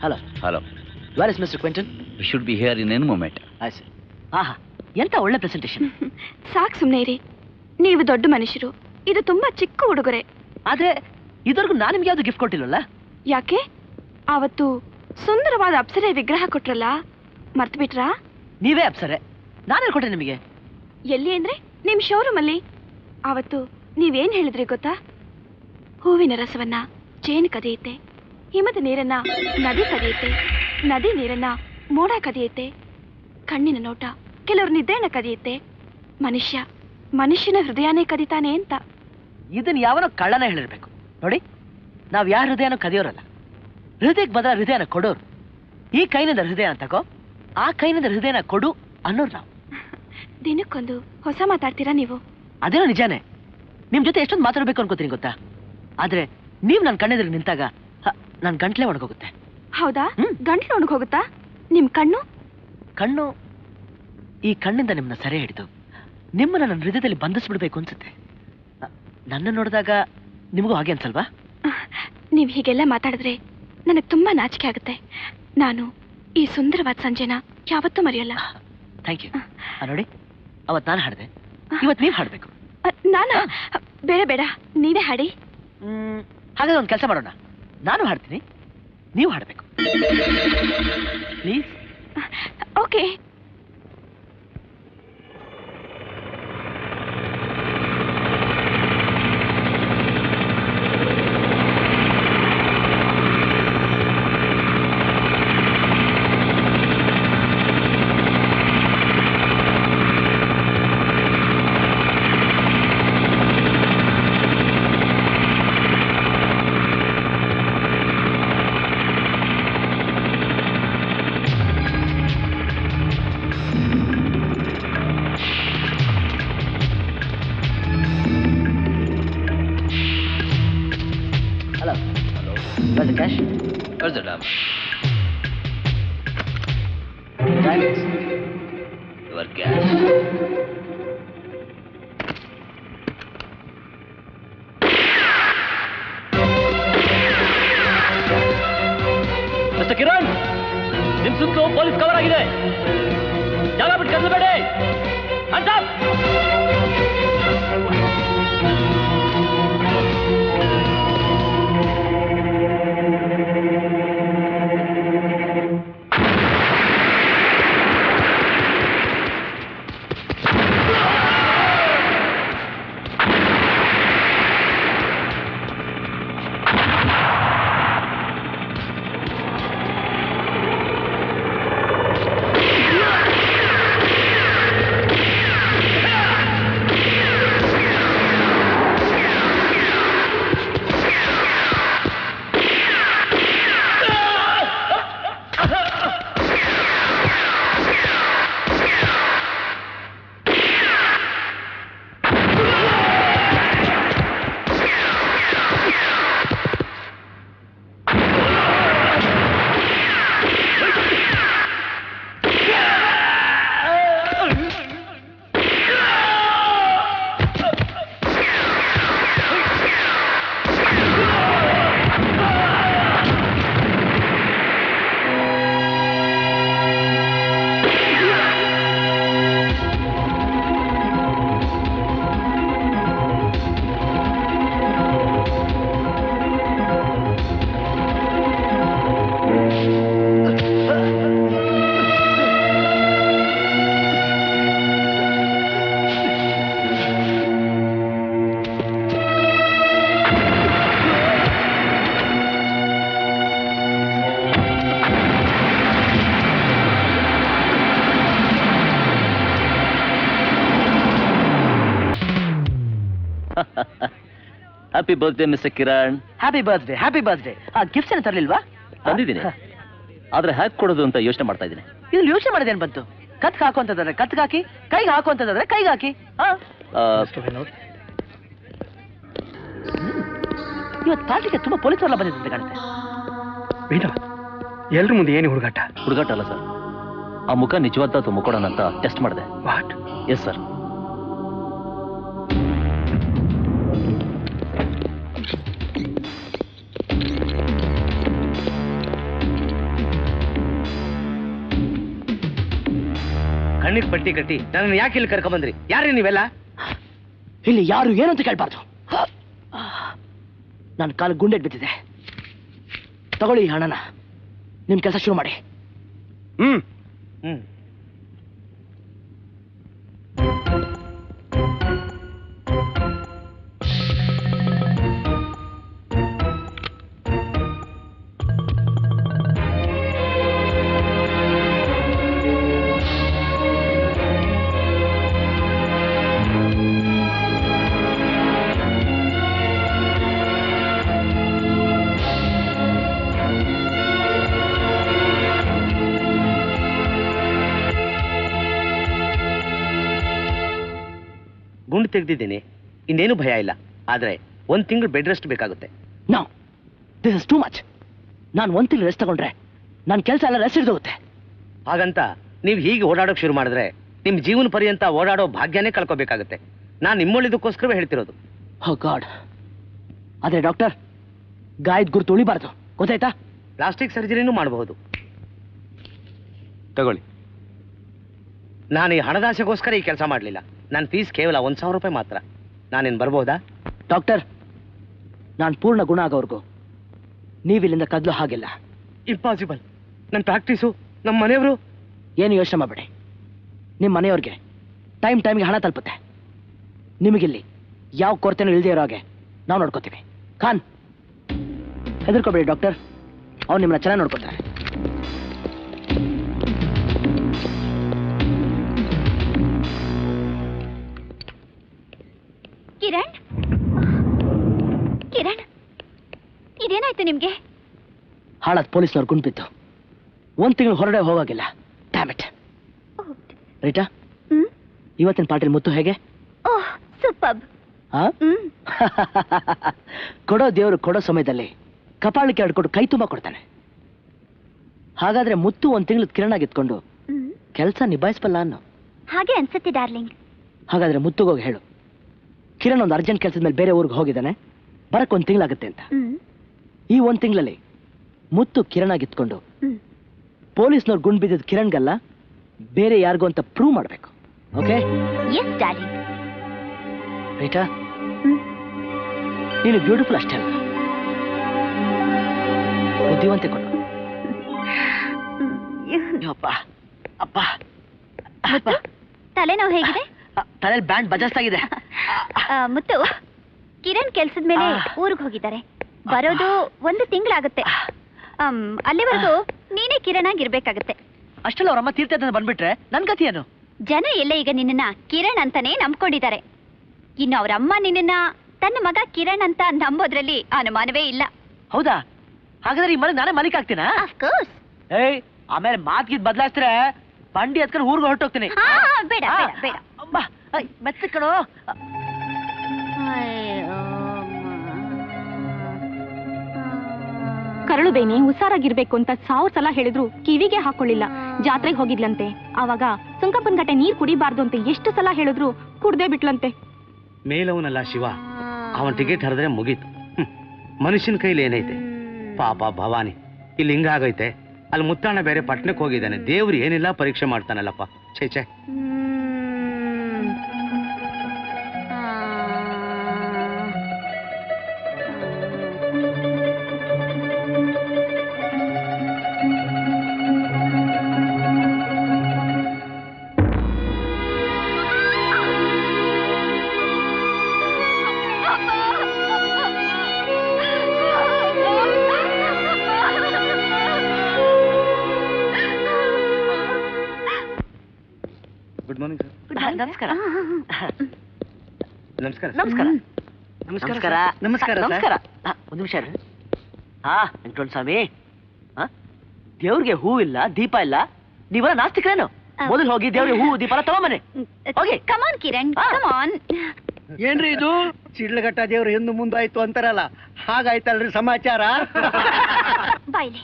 Hello hello, where is mister Quinton? We should be here in any moment. ಆಯ್ತು. ಆಹಾ, ಎಂತ ಒಳ್ಳೆ ಪ್ರೆಸೆಂಟೇಷನ್. ಸಾಕು ಸುಮ್ಮನೆ ಇರಿ, ನೀವು ದೊಡ್ಡ ಮನುಷ್ಯರು, ಇದು ತುಂಬಾ ಚಿಕ್ಕ ಉಡುಗೊರೆ. ಆದ್ರೆ ಇದುವರೆಗೂ ನಾನು ನಿಮ್ಗೆ ಯಾವ್ದು ಗಿಫ್ಟ್ ಕೊಟ್ಟಿಲ್ವಲ್ಲ? ಯಾಕೆ? ಆವತ್ತು ಸುಂದರವಾದ ಅಪ್ಸರೆ ವಿಗ್ರಹ ಕೊಟ್ರಲ್ಲ, ಮರ್ತು ಬಿಟ್ರಾ? ನೀವೇ ಅಪ್ಸರೆ, ನಾನೇ ಕೊಟ್ಟೆ ನಿಮಗೆ. ಎಲ್ಲಿ ಅಂದ್ರೆ ನಿಮ್ ಶೋರೂಮ್ ಅಲ್ಲಿ. ಆವತ್ತು ನೀವೇನ್ ಹೇಳಿದ್ರಿ ಗೊತ್ತಾ? ಹೂವಿನ ರಸವನ್ನ ಜೇನು ಕದಿಯುತ್ತೆ, ಹಿಮದ ನೀರನ್ನ ನದಿ ಕದಿಯುತ್ತೆ, ನದಿ ನೀರನ್ನ ಮೋಡ ಕದಿಯುತ್ತೆ, ಕಣ್ಣಿನ ನೋಟ ಕೆಲವ್ರ ನಿದ್ದೆನ ಕದಿಯುತ್ತೆ, ಮನುಷ್ಯನ ಹೃದಯನೇ ಕದಿತಾನೆ ಅಂತ. ಇದನ್ನ ಯಾವನೋ ಕಳ್ಳನ ಹೇಳಿರ್ಬೇಕು. ನೋಡಿ, ನಾವ್ ಯಾರ ಹೃದಯನೂ ಕದಿಯೋರಲ್ಲ, ಹೃದಯಕ್ಕೆ ಬದಲ ಹೃದಯನ ಕೊಡೋರು. ಈ ಕೈನಿಂದ ಹೃದಯನ ತಗೋ, ಆ ಕೈನಿಂದ ಹೃದಯನ ಕೊಡು ಅನ್ನೋರು ನಾವು. ದಿನಕ್ಕೊಂದು ಹೊಸ ಮಾತಾಡ್ತೀರಾ ನೀವು. ಅದೇನೋ ನಿಜಾನೇ, ನಿಮ್ ಜೊತೆ ಎಷ್ಟೊಂದು ಮಾತಾಡ್ಬೇಕು ಅನ್ಕೋತೀನಿ ಗೊತ್ತಾ. ಆದ್ರೆ ನೀವ್ ನನ್ ಕಣ್ಣೆದುರು ನಿಂತಾಗ ನನ್ ಗಂಟ್ಲೆ ಒಣಗೋಗುತ್ತೆ. ಹೌದಾ? ಗಂಟ್ಲು ಒಣಗೋಗುತ್ತಾ? ನಿಮ್ ಕಣ್ಣು ಈ ಕಣ್ಣಿಂದ ನಿಮ್ಮನ್ನ ಸೆರೆ ಹಿಡಿದು ನಿಮ್ಮನ್ನ ನನ್ನ ಹೃದಯದಲ್ಲಿ ಬಂಧಿಸ್ಬಿಡ್ಬೇಕು ಅನ್ಸುತ್ತೆ. ನನ್ನ ನೋಡಿದಾಗ ನಿಮಗೂ ಹಾಗೆ ಅನ್ಸಲ್ವಾ? ನೀವ್ ಹೀಗೆಲ್ಲ ಮಾತಾಡಿದ್ರೆ ನನಗೆ ತುಂಬಾ ನಾಚಿಕೆ ಆಗುತ್ತೆ. ನಾನು ಈ ಸುಂದರವಾದ ಸಂಜೆನ ಯಾವತ್ತೂ ಮರೆಯಲ್ಲ. Thank you. ನೋಡಿ, ಅವತ್ ನಾನು ಹಾಡಿದೆ, ಇವತ್ತು ನೀವು ಹಾಡ್ಬೇಕು. ನಾನು ಬೇಡ ಬೇಡ, ನೀವೇ ಹಾಡಿ. ಹಾಗಾದ್ರೆ ಒಂದು ಕೆಲಸ ಮಾಡೋಣ, ನಾನು ಹಾಡ್ತೀನಿ, ನೀವು ಹಾಡಬೇಕು please. Okay. Where's the cash? Where's the dam? Diamonds. Your cash. Mister Kiran, ನಿಮ್ ಸುತ್ತು ಪೊಲೀಸ್ ಕವರ್ ಆಗಿದೆ. ಜಾಗ ಬಿಟ್ಟು ಕದಲಬೇಡಿ. Hands up! Happy birthday mister Kiran. Happy birthday, happy birthday. Gifts ಏನು ತರಲಿಲ್ವಾ? ತಂದಿದ್ದೀನಿ, ಆದ್ರೆ ಹ್ಯಾಕ್ ಕೊಡೋದು ಅಂತ ಯೋಚನೆ ಮಾಡ್ತಾ ಇದ್ದೀನಿ. ಇದ್ರಲ್ಲಿ ಯೋಚನೆ ಮಾಡೋದೇನು ಬಂತು? ಕತ್ಗೆ ಹಾಕುವಂತದಾದ್ರೆ ಕತ್ಗೆ ಹಾಕಿ, ಕೈಗೆ ಹಾಕುವಂತದಾದ್ರೆ ಕೈಗೆ ಹಾಕಿ. ಇವತ್ತು ಪಾರ್ಟಿಗೆ ತುಂಬಾ ಪೊಲೀಸರೆಲ್ಲ ಬಂದಿದ್ದಂತೆ ಕಾಣುತ್ತೆ. ಎಲ್ರ ಮುಂದೆ ಏನು ಹುಡುಗಾಟ? ಹುಡುಗಾಟ ಅಲ್ಲ ಸರ್, ಆ ಮುಖ ನಿಜವಾದ ಅಥವಾ ಮುಖೋಣ ಅಂತ ಟೆಸ್ಟ್ ಮಾಡಿದೆ. ವಾಟ್? Yes sir. ಕಣ್ಣಿಗೆ ಪಟ್ಟಿ ಕಟ್ಟಿ ನನ್ನ ಯಾಕೆ ಇಲ್ಲಿ ಕರ್ಕೊಂಡ್ ಬಂದ್ರಿ? ಯಾರೇ ನೀವೆಲ್ಲ? ಇಲ್ಲಿ ಯಾರು ಏನಂತ ಕೇಳ್ಬಾರ್ದು. ನನ್ನ ಕಾಲು ಗುಂಡೆಟ್ ಬಿದ್ದಿದೆ. ತಗೊಳ್ಳಿ ಈ ಹಣನ, ನಿಮ್ ಕೆಲಸ ಶುರು ಮಾಡಿ. ಹ್ಮ್ ಹ್ಮ್ ಗುಂಡು ತೆಗೆದಿದ್ದೀನಿ, ಇನ್ನೇನು ಭಯ ಇಲ್ಲ. ಆದ್ರೆ 1 ತಿಂಗಳು ಬೆಡ್ ರೆಸ್ಟ್ ಬೇಕಾಗುತ್ತೆ. No, this is too much. ನಾನು 1 ತಿಂಗಳು ರೆಸ್ಟ್ ತಗೊಂಡ್ರೆ ನನ್ನ ಕೆಲಸ ಎಲ್ಲ ರೆಸ್ಟ್ ಹಿಡಿದೋಗುತ್ತೆ. ಹಾಗಂತ ನೀವು ಹೀಗೆ ಓಡಾಡೋಕೆ ಶುರು ಮಾಡಿದ್ರೆ ನಿಮ್ಮ ಜೀವನ ಪರ್ಯಂತ ಓಡಾಡೋ ಭಾಗ್ಯನೇ ಕಳ್ಕೋಬೇಕಾಗುತ್ತೆ. ನಾನು ನಿಮ್ಮೊಳ್ಳಿದಕ್ಕೋಸ್ಕರವೇ ಹೇಳ್ತಿರೋದು. ಓ ಗಾಡ್. ಆದ್ರೆ ಡಾಕ್ಟರ್, ಗಾಯದ ಗುರುತು ಉಳಿಬಾರ್ದು, ಗೊತ್ತಾಯ್ತಾ? ಪ್ಲಾಸ್ಟಿಕ್ ಸರ್ಜರಿನೂ ಮಾಡಬಹುದು. ತಗೊಳ್ಳಿ. ನಾನು ಈ ಹಣದಾಸೆಗೋಸ್ಕರ ಈ ಕೆಲಸ ಮಾಡಲಿಲ್ಲ. ನನ್ನ ಫೀಸ್ ಕೇವಲ 1,000 ರೂಪಾಯಿ ಮಾತ್ರ. ನಾನೇನು ಬರ್ಬೋದಾ? ಡಾಕ್ಟರ್, ನಾನು ಪೂರ್ಣ ಗುಣ ಆಗೋವರೆಗೂ ನೀವಿಲ್ಲಿಂದ ಕದಲು ಹಾಗಿಲ್ಲ. ಇಂಪಾಸಿಬಲ್. ನನ್ನ ಪ್ರಾಕ್ಟೀಸು, ನಮ್ಮ ಮನೆಯವರು. ಏನು ಯೋಚನೆ ಮಾಡಬೇಡಿ, ನಿಮ್ಮ ಮನೆಯವ್ರಿಗೆ ಟೈಮ್ಗೆ ಹಣ ತಲುಪುತ್ತೆ. ನಿಮಗಿಲ್ಲಿ ಯಾವ ಕೊರತೆನೂ ಇಲ್ಲದೆ ಇರೋ ಹಾಗೆ ನಾವು ನೋಡ್ಕೋತೀವಿ. ಖಾನ್, ಹೆದರ್ಕೋಬೇಡಿ ಡಾಕ್ಟರ್, ಅವ್ರು ನಿಮ್ಮನ್ನ ಚೆನ್ನಾಗಿ ನೋಡ್ಕೊತಾರೆ. ಕಿರಣ್, ಕಿರಣ್, ಇದೇನಾಯ್ತು ನಿಮ್ಗೆ? ಹಾಳಾದ ಪೊಲೀಸ್ನವ್ರು ಗುಂಡ್ಬಿತ್ತು. 1 ತಿಂಗಳು ಹೊರಡೆ ಹೋಗಾಗಿಲ್ಲ. Damn it. ರೀಟಾ, ಇವತ್ತಿನ ಪಾರ್ಟಿಲಿ ಮುತ್ತು ಹೇಗೆ? Oh, superb. ಕೊಡೋ ದೇವರು ಕೊಡೋ ಸಮಯದಲ್ಲಿ ಕಪಾಳಕ್ಕೆ ಆಡ್ಕೊಂಡು ಕೈ ತುಂಬ ಕೊಡ್ತಾನೆ. ಹಾಗಾದ್ರೆ ಮುತ್ತು 1 ತಿಂಗಳು ಕಿರಣ್ ಆಗಿತ್ಕೊಂಡು ಕೆಲಸ ನಿಭಾಯಿಸಬಲ್ಲ ಅನ್ನೋ ಹಾಗೆ ಅನ್ಸುತ್ತೆ ಡಾರ್ಲಿಂಗ್. ಹಾಗಾದ್ರೆ ಮುತ್ತುಗೋಗಿ ಹೇಳು, ಕಿರಣ್ ಒಂದು ಅರ್ಜೆಂಟ್ ಕೆಲಸದ ಮೇಲೆ ಬೇರೆ ಊರಿಗೆ ಹೋಗಿದ್ದಾನೆ, ಬರಕ್ 1 ತಿಂಗಳಾಗುತ್ತೆ ಅಂತ. ಈ 1 ತಿಂಗಳಲ್ಲಿ ಮುತ್ತು ಕಿರಣ್ ಆಗಿತ್ಕೊಂಡು ಪೊಲೀಸ್ನವ್ರು ಗುಂಡ್ ಬಿದ್ದಿದ್ ಕಿರಣ್ಗಲ್ಲ, ಬೇರೆ ಯಾರಿಗೂ ಅಂತ ಪ್ರೂವ್ ಮಾಡ್ಬೇಕು. ಓಕೆ? Yes darling. ರೈಟಾ, ನೀನು ಬ್ಯೂಟಿಫುಲ್ ಅಷ್ಟೇ ಅಲ್ಲ, ಬುದ್ಧಿವಂತೆ ಕೊಡು. ಅಪ್ಪ ಅಪ್ಪ ಅಪ್ಪ, ತಲೆನೋವು ಹೇಗಿದೆ? ತಲೆಯಲ್ಲಿ ಬ್ಯಾಂಡ್ ಬಜಾಸ್ತಾಗಿದೆ. ಮುತ್ತು, ಕಿರಣ್ ಕೆಲ್ಸದ ಮೇಲೆ ಊರಿಗೆ ಹೋಗಿದ್ದಾರೆ. ಬರೋದು 1 ತಿಂಗಳಾಗುತ್ತೆ. ಅಲ್ಲಿವರೆಗೂ ನೀನೇ ಕಿರಣ್ ಆಗಿರ್ಬೇಕಾಗತ್ತೆ. ಅಷ್ಟೆಲ್ಲ ಅವ್ರಮ್ಮ ತೀರ್ಥದಿಂದ ಬಂದ್ಬಿಟ್ರೆ ನನ್ ಗತಿ ಏನು? ಜನ ಎಲ್ಲ ಈಗ ನಿನ್ನನ್ನ ಕಿರಣ್ ಅಂತಾನೆ ನಂಬ್ಕೊಂಡಿದ್ದಾರೆ. ಇನ್ನು ಅವ್ರಮ್ಮ ನಿನ್ನನ್ನ ತನ್ನ ಮಗ ಕಿರಣ್ ಅಂತ ನಂಬೋದ್ರಲ್ಲಿ ಅನುಮಾನವೇ ಇಲ್ಲ. ಹೌದಾ? ಹಾಗಾದ್ರೆ ಈ ಮನೆ ನಾನೇ ಮಾಲೀಕ ಆಗ್ತೀನಾ? ಅಫ್ಕೋರ್ಸ್. ಏಯ್, ಆಮೇಲೆ ಮಾತ್ಗಿದ್ ಬದಲಾಯಿಸಿದ್ರೆ ಬಂಡಿ ಹತ್ಕೊಂಡು ಊರ್ಗೆ ಹೊರಟೋಗ್ತೀನಿ. ಬೇಡ ಬೇಡ ಬೇಡ. ಮೆತ್ತ ಕಣೋ. ಕರಳು ಬೇನೆ ಹುಷಾರಾಗಿರ್ಬೇಕು ಅಂತ 1000 ಸಲ ಹೇಳಿದ್ರು ಕಿವಿಗೆ ಹಾಕೊಳ್ಳಿಲ್ಲ. ಜಾತ್ರೆಗೆ ಹೋಗಿದ್ಲಂತೆ, ಆವಾಗ ಸುಂಕಪ್ಪನ ಗಟ್ಟೆ ನೀರ್ ಕುಡಿಬಾರ್ದು ಅಂತ ಎಷ್ಟು ಸಲ ಹೇಳಿದ್ರು ಕುಡ್ದೇ ಬಿಟ್ಲಂತೆ. ಮೇಲವನಲ್ಲ ಶಿವ, ಅವನ್ ಟಿಕೆಟ್ ಹರಿದ್ರೆ ಮುಗೀತು. ಮನುಷ್ಯನ ಕೈಲಿ ಏನೈತೆ? ಪಾಪ ಭವಾನಿ ಇಲ್ಲಿ ಹಿಂಗಾಗೈತೆ. ಅಲ್ಲಿ ಮುತ್ತಣ್ಣ ಬೇರೆ ಪಟ್ಟಣಕ್ಕೆ ಹೋಗಿದ್ದಾನೆ. ದೇವ್ರು ಏನಿಲ್ಲ ಪರೀಕ್ಷೆ ಮಾಡ್ತಾನಲ್ಲಪ್ಪ. ಛೇ ಛೇ. Good morning sir. ನಮಸ್ಕಾರ. ನಮಸ್ಕಾರ. ನಮಸ್ಕಾರ. ನಮಸ್ಕಾರ ನಮಸ್ಕಾರ ಸರ್. ನಮಸ್ಕಾರ ಒಂದು ನಿಮಿಷ ಇರಿ. ವೆಂಕಟರಮಣ ಸ್ವಾಮಿ ದೇವ್ರಿಗೆ ಹೂ ಇಲ್ಲ ದೀಪ ಇಲ್ಲ ನೀವೆಲ್ಲ ನಾಸ್ತಿಕರೇನು? ಮೊದಲು ಹೋಗಿ ದೇವ್ರಿಗೆ ಹೂ ದೀಪ ಎಲ್ಲ ತಗೊಂಬನ್ನಿ. ಹೋಗಿ. ಕಮಾನ್ ಕಿರಣ್, ಕಮಾನ್. ಏನ್ರಿ ಇದು ಚಿಡ್ಲಘಟ್ಟ ದೇವ್ರು ಎಂದು ಮುಂದಾಯ್ತು ಅಂತಾರಲ್ಲ, ಹಾಗಾಯ್ತಲ್ರಿ ಸಮಾಚಾರ. ಬಾಯ್ಲಿ,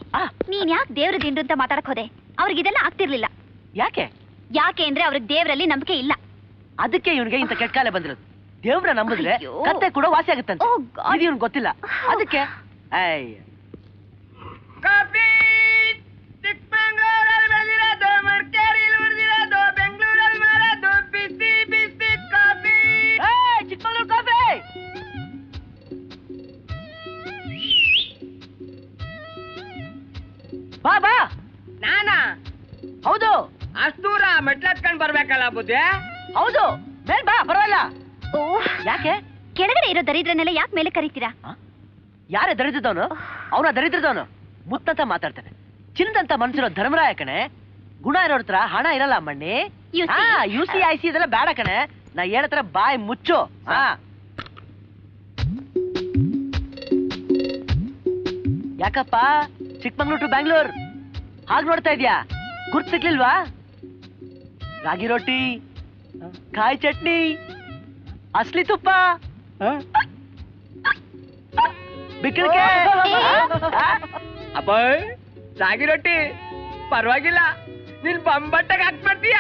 ನೀನ್ ಯಾಕೆ ದೇವ್ರ ದಿಂಡು ಅಂತ ಮಾತಾಡಕ್ ಹೋದೆ? ಅವ್ರಿಗಿದೆಲ್ಲ ಆಗ್ತಿರ್ಲಿಲ್ಲ. ಯಾಕೆ? ಯಾಕೆ ಅಂದ್ರೆ ಅವ್ರಿಗೆ ದೇವ್ರಲ್ಲಿ ನಂಬಿಕೆ ಇಲ್ಲ. ಅದಕ್ಕೆ ಇವನಿಗೆ ಇಂಥ ಕೆಟ್ಟ ಕಾಲ ಬಂದಿರೋದು. ದೇವ್ರ ನಂಬಿದ್ರೆ ಅಯ್ಯೋ. ಕತ್ತೆ ಕೂಡ ವಾಸಿ ಆಗುತ್ತಂತೆ. Oh God. ಇದು ಇವ್ನಿಗೆ ಗೊತ್ತಿಲ್ಲ. ಅದಕ್ಕೆ ಅಯ್ಯ ಚಿಕ್ಕಮಗಳೂರು ಕಾಫಿ. ಬಾ ಬಾ. ನಾನಾ? ಹೌದು ಅಷ್ಟು ದೂರ ಮೆಟ್ಲತ್ಕೊಂಡ್ ಬರ್ಬೇಕಲ್ಲ ಬುದ್ಧಿ? ಹೌದು ಮೇಲ್ ಬಾ, ಪರವಾಗಿಲ್ಲ. ಓಹ್, ಯಾಕೆ? ಕೆಳಗಡೆ ಇರೋ ದರಿದ್ರನ್ನೆಲ್ಲ ಯಾಕೆ ಮೇಲೆ ಕರೀತೀರಾ? ಯಾರೇ ದರಿದ್ರದವನು? ಅವನ ದರಿದ್ರದವನು ಮುತ್ತಂತ ಮಾತಾಡ್ತಾನೆ. ಚಿನ್ನದಂತ ಮನ್ಸಿರೋ ಧರ್ಮರಾಯ ಕಣೆ. ಗುಣ ಇರೋರ್ ಹತ್ರ ಹಣ ಇರಲ್ಲ ಅಮ್ಮಣ್ಣಿ. You see? UCIC ಇದೆಲ್ಲ ಬೇಡ ಕಣೆ. ನಾ ಹೇಳತ್ರ ಬಾಯ್ ಮುಚ್ಚು. ಯಾಕಪ್ಪ ಚಿಕ್ಕಮಂಗ್ಳೂರ್ ಟು ಬ್ಯಾಂಗ್ಳೂರ್ ಹಾಗೆ ನೋಡ್ತಾ ಇದ್ಯಾ? ಗುರ್ತ್ ಸಿಗ್ಲಿಲ್ವಾ? ರಾಗಿ ರೊಟ್ಟಿ, ಕಾಯಿ ಚಟ್ನಿ, ಅಸ್ಲಿ ತುಪ್ಪ, ಬಿಕ್ಕಳಿಕೆ. ಅಪ್ಪ ರಾಗಿ ರೊಟ್ಟಿ ಪರವಾಗಿಲ್ಲ, ನೀನ್ ಬಂಬಟ್ಟಕ್ಕೆ ಹಾಕ್ಬರ್ತೀಯ.